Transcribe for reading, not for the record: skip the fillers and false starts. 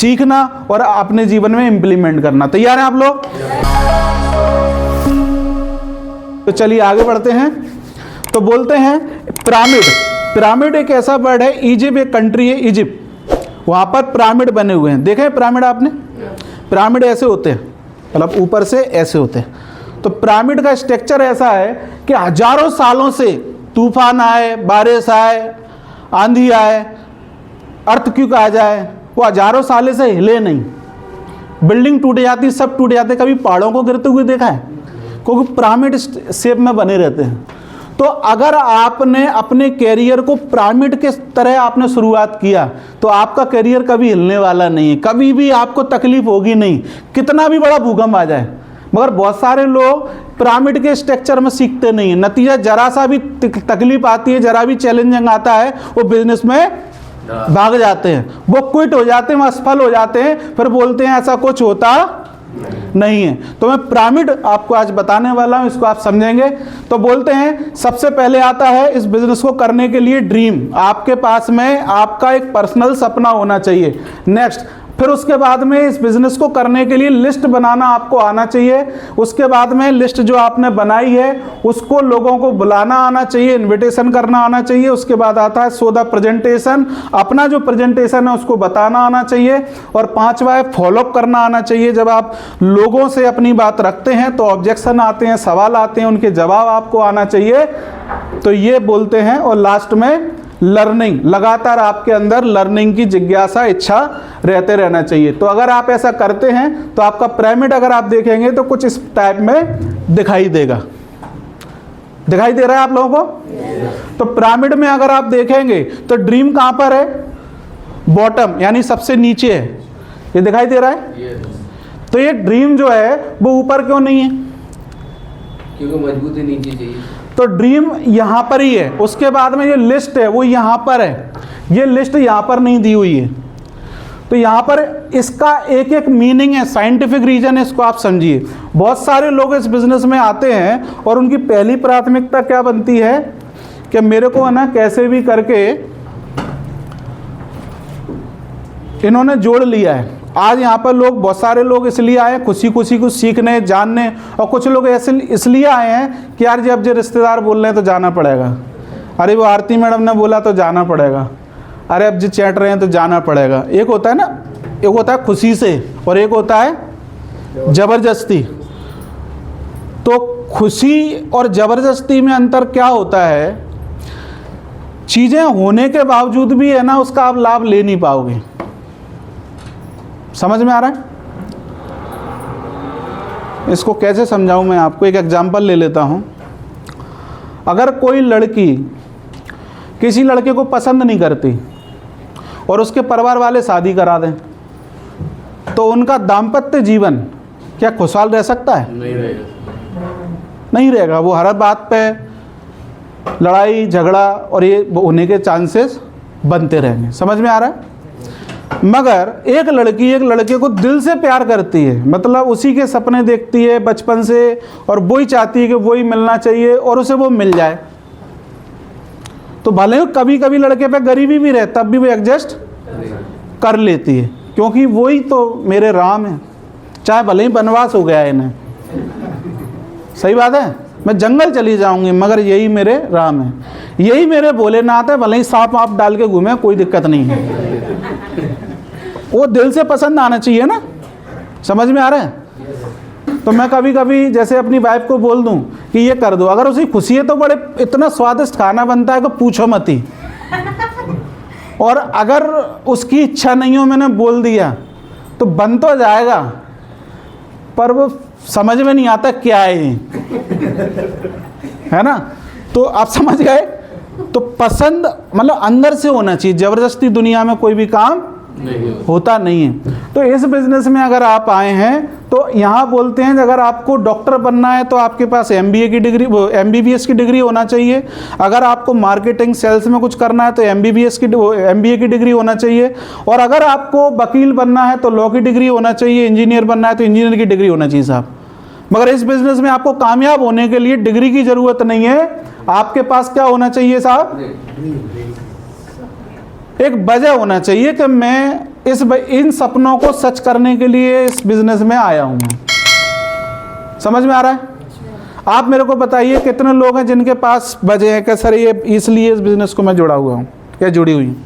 सीखना और अपने जीवन में इम्प्लीमेंट करना। तैयार हैं आप लोग? तो चलिए आगे बढ़ते हैं। तो बोलते हैं पिरामिड। पिरामिड एक ऐसा वर्ड है, इजिप्ट एक कंट्री है इजिप्ट, वहाँ पर पिरामिड बने हुए हैं। देखे पिरामिड आपने? पिरामिड ऐसे होते हैं, मतलब ऊपर से ऐसे होते हैं। तो पिरामिड का स्ट्रक्चर ऐसा है कि हजारों सालों से तूफान आए, बारिश आए, आंधी आए, अर्थक्वेक आ जाए, वो हजारों सालों से हिले नहीं। बिल्डिंग टूट जाती, सब टूट जाते। कभी पहाड़ों को गिरते हुए देखा है? क्योंकि पिरामिड शेप में बने रहते हैं। तो अगर आपने अपने कैरियर को पिरामिड के तरह आपने शुरुआत किया तो आपका कैरियर कभी हिलने वाला नहीं है, कभी भी आपको तकलीफ होगी नहीं, कितना भी बड़ा भूकंप आ जाए। मगर बहुत सारे लोग पिरामिड के स्ट्रक्चर में सीखते नहीं है। नतीजा जरा सा भी तकलीफ आती है, जरा भी चैलेंजिंग आता है, वो बिजनेस में भाग जाते हैं, वो क्विट हो जाते हैं, वो असफल हो जाते हैं, फिर बोलते हैं ऐसा कुछ होता नहीं है। तो मैं पिरामिड आपको आज बताने वाला हूं, इसको आप समझेंगे। तो बोलते हैं सबसे पहले आता है इस बिजनेस को करने के लिए ड्रीम। आपके पास में आपका एक पर्सनल सपना होना चाहिए। नेक्स्ट, फिर उसके बाद में इस बिजनेस को करने के लिए लिस्ट बनाना आपको आना चाहिए। उसके बाद में लिस्ट जो आपने बनाई है उसको लोगों को बुलाना आना चाहिए, इनविटेशन करना आना चाहिए। उसके बाद आता है सो द प्रेजेंटेशन, अपना जो प्रेजेंटेशन है उसको बताना आना चाहिए। और पांचवा है फॉलोअप करना आना चाहिए। जब आप लोगों से अपनी बात रखते हैं तो ऑब्जेक्शन आते हैं, सवाल आते हैं, उनके जवाब आपको आना चाहिए। तो ये बोलते हैं। और लास्ट में लर्निंग, लगातार आपके अंदर लर्निंग की जिज्ञासा, इच्छा रहते रहना चाहिए। तो अगर आप ऐसा करते हैं तो आपका पिरामिड अगर आप देखेंगे तो कुछ इस टाइप में दिखाई देगा। दिखाई दे रहा है आप लोगों को? तो पिरामिड में अगर आप देखेंगे तो ड्रीम कहां पर है? बॉटम, यानी सबसे नीचे है। ये दिखाई दे रहा है? तो ये ड्रीम जो है वो ऊपर क्यों नहीं है? क्योंकि मजबूत है, नीचे चाहिए। तो ड्रीम यहां पर ही है। उसके बाद में ये लिस्ट है वो यहां पर है, ये लिस्ट यहां पर नहीं दी हुई है। तो यहां पर इसका एक एक मीनिंग है, साइंटिफिक रीजन है, इसको आप समझिए। बहुत सारे लोग इस बिजनेस में आते हैं और उनकी पहली प्राथमिकता क्या बनती है कि मेरे को है ना कैसे भी करके इन्होंने जोड़ लिया है। आज यहाँ पर लोग, बहुत सारे लोग इसलिए आए खुशी खुशी कुछ सीखने, जानने, और कुछ लोग ऐसे इसलिए आए हैं कि यार जब जो रिश्तेदार बोल रहे हैं तो जाना पड़ेगा, अरे वो आरती मैडम ने बोला तो जाना पड़ेगा, अरे अब जो चैट रहे हैं तो जाना पड़ेगा। एक होता है ना, एक होता है खुशी से और एक होता है ज़बरदस्ती। तो खुशी और ज़बरदस्ती में अंतर क्या होता है? चीज़ें होने के बावजूद भी है ना उसका आप लाभ ले नहीं पाओगे। समझ में आ रहा है? इसको कैसे समझाऊं मैं आपको? एक एग्जांपल ले लेता हूं। अगर कोई लड़की किसी लड़के को पसंद नहीं करती और उसके परिवार वाले शादी करा दें तो उनका दाम्पत्य जीवन क्या खुशहाल रह सकता है? नहीं रहेगा। नहीं रहेगा। वो हर बात पे लड़ाई झगड़ा और ये होने के चांसेस बनते रहेंगे। समझ में आ रहा है? मगर एक लड़की एक लड़के को दिल से प्यार करती है, मतलब उसी के सपने देखती है बचपन से और वही चाहती है कि वही मिलना चाहिए और उसे वो मिल जाए। तो भले ही कभी कभी लड़के पे गरीबी भी रहे तब भी वो एडजस्ट कर लेती है, क्योंकि वही तो मेरे राम है, चाहे भले ही वनवास हो गया इन्हें। सही बात है, मैं जंगल चली जाऊंगी मगर यही मेरे राम है, यही मेरे भोलेनाथ है, भले ही सांप आप डाल के घूमे कोई दिक्कत नहीं है। वो दिल से पसंद आना चाहिए ना। समझ में आ रहा है? तो मैं कभी कभी जैसे अपनी वाइफ को बोल दूं कि ये कर दो, अगर उसे खुशी है तो बड़े इतना स्वादिष्ट खाना बनता है कि पूछो मत ही। और अगर उसकी इच्छा नहीं हो, मैंने बोल दिया तो बन तो जाएगा पर वो समझ में नहीं आता क्या है ना। तो आप समझ गए? तो पसंद मतलब अंदर से होना चाहिए, जबरदस्ती दुनिया में कोई भी काम होता नहीं है। तो इस बिजनेस में अगर आप आए हैं तो यहाँ बोलते हैं अगर आपको डॉक्टर बनना है तो आपके पास MBA की डिग्री, MBBS की डिग्री होना चाहिए। अगर आपको मार्केटिंग सेल्स में कुछ करना है तो MBA की डिग्री होना चाहिए। और अगर आपको वकील बनना है तो लॉ की डिग्री होना चाहिए। इंजीनियर बनना है तो इंजीनियर की डिग्री होना चाहिए साहब। मगर इस बिजनेस में आपको कामयाब होने के लिए डिग्री की जरूरत नहीं है। आपके पास क्या होना चाहिए साहब? एक वजह होना चाहिए कि मैं इन सपनों को सच करने के लिए इस बिजनेस में आया हूँ मैं। समझ में आ रहा है? आप मेरे को बताइए कितने लोग हैं जिनके पास वजह है कि सर ये इसलिए इस बिजनेस को मैं जुड़ा हुआ हूँ या जुड़ी हुई हूँ?